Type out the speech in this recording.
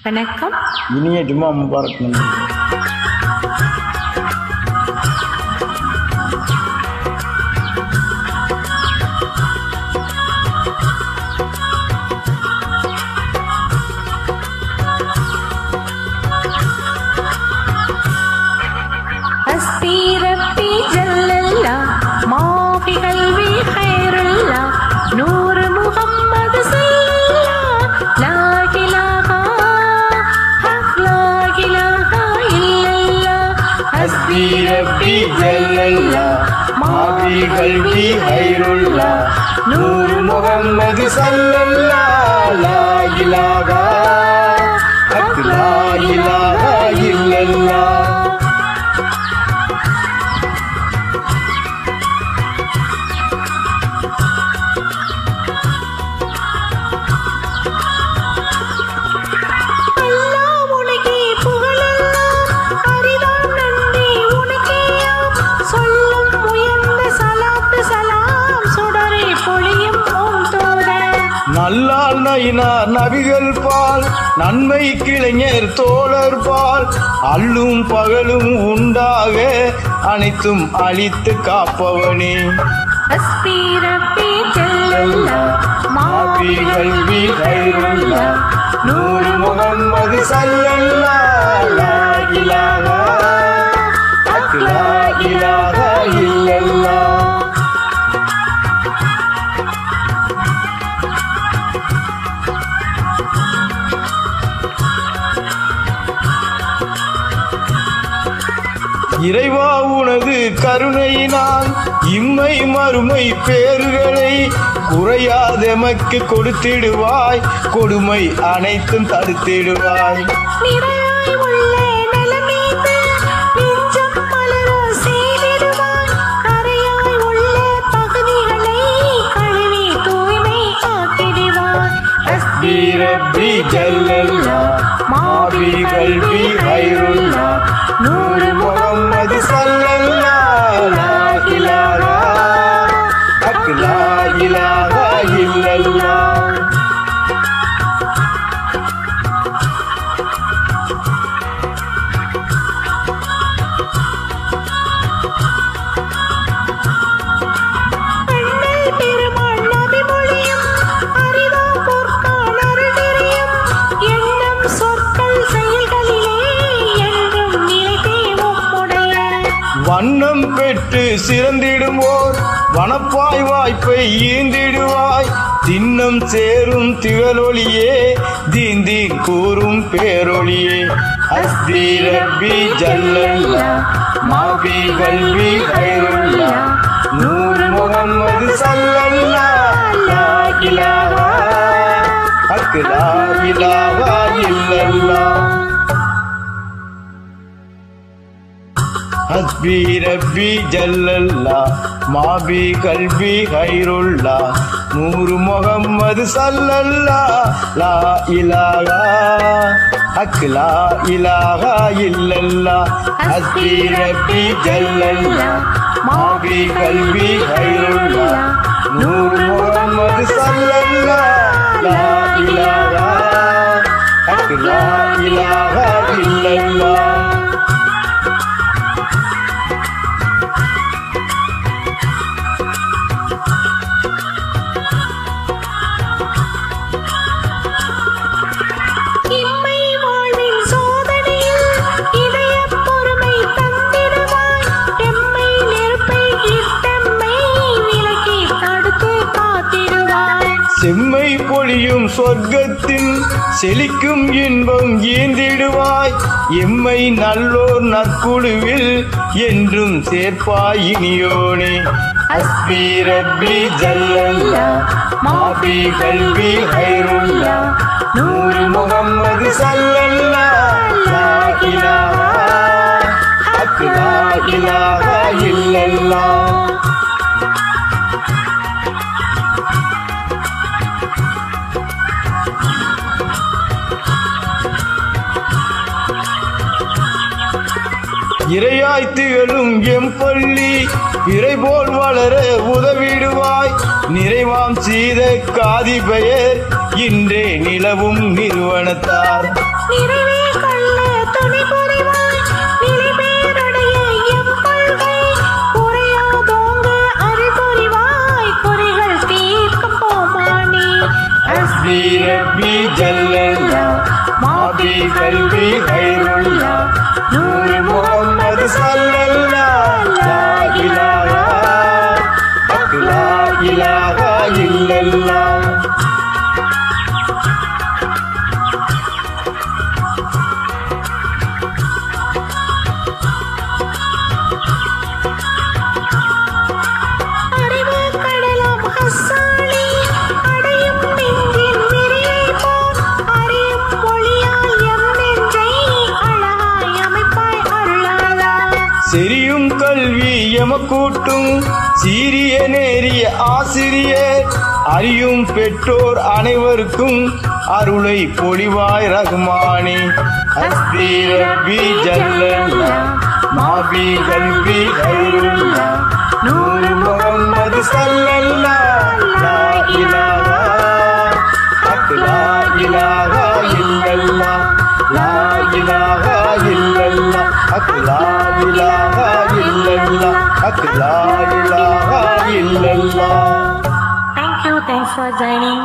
வணக்கம். இனிய ஜும்மா முபாரக். நன்றி. ربي جل الله ما في قلبي خير الله نور محمد صلى الله لا إله حق لا إله إلا الله حسبي ربي جل الله ما في قلبي خير الله نور محمد صلى الله لا إله حق لا إله إلا الله. நல்லால் நயினார் நபிகள் பால் நன்மை கிளைஞர் தோழர் பால் அல்லும் பகலும் உண்டாக அனைத்தும் அழித்து காப்பவனே. حسبي ربي جل الله ما في قلبي خير الله نور محمد صلى الله لا إله حق لا إله إلا الله. இறைவா உனது கருணையினால் இம்மை மறுமை பேறுகளை குறையாதெமக்கு கொடுத்திடுவாய், கொடுமை அனைத்தும் தடுத்திடுவாய். ربي جل الله ما في قلبي خير الله نور محمد صلى الله لا إله حق لا إله إلا الله. வண்ணம் பெற்று சிறந்திடுவோர் வனப்பாய் வாய்ப்பை ஈந்திடுவாய், தின்னம் சேரும் திகழொளியே தீந்தீன் கூறும் பேரொளியே. ஹஸ்பி ரப்பி ஜல்லல்லாஹ் மா ஃபீ கல்பி கைருல்லாஹ் நூர் முஹம்மது ஸல்லல்லாஹு லா இலாஹா ஹக் லா இலாஹா இல்லல்லாஹ். حسبي ربي جل الله ما بي قلبي خير الله نور محمد صلى الله لا إله حق لا إله إلا الله. حسبي ربي جل الله ما بي قلبي خير الله نور محمد صلى الله لا إله حق لا إله إلا الله. செம்மை பொழியும் சொர்க்கத்தின் செழிக்கும் இன்பம் ஈந்திடுவாய், எம்மை நல்லோர் நற்குழுவில் என்றும் சேர்ப்பாய் இனியோனே. ஹஸ்பி ரப்பி ஜல்லல்லாஹ் மா ஃபீ கல்பி கைருல்லாஹ் நூர் முஹம்மது ஸல்லல்லாஹு லா இலாஹா ஹக் லா இலாஹா இல்லல்லாஹ். இறையாய் திகழும் எம்பள்ளி இறை போல் வளர உதவிடுவாய், நிறைவாம் சீத காதி பெயர் இன்றே நிலவும் நிறுவனத்தார். நிறைவே கொள்ள துணை புரிவாய் நிலை பேரடைய எம் கொள்கை குறையாதோங்க அருள் புரிவாய் குறைகள் தீர்க்கும் போமானி. ஹஸ்பி ரப்பி ஜல்லல்லா மாபி கல்வி கைருல்லா நூறு முகம்மது ஸல்லல்லா லா இலாஹா லா இலாஹா இல்லல்லாஹ். அறிவு கடலாம் ஹஸ்ஸானி அடையும் நெஞ்சின் விரியை போல் அறியும் மொழியால் எம் நெஞ்சை அழகாய் அமைப்பாய் அருளாளா. செரியும் கல்வி எமக்கூட்டும் சீரிய நேரிய ஆசிரியர் அறியும் பெற்றோர் அனைவருக்கும் அருளை பொழிவாய் ரஹ்மானே. ஹஸ்பி ரப்பி ஜல்லல்லா மாபி கல்வி கைருல்லா நூறு முகம்மது ஸல்லல்லா லா இலாஹா லா இலாஹா இல்லல்லாஹ் லா இலாஹா இல்லல்லாஹ் லா இலாஹா இல்லல்லாஹ் லா இலாஹா இல்லல்லாஹ். Thank you. Thanks for joining.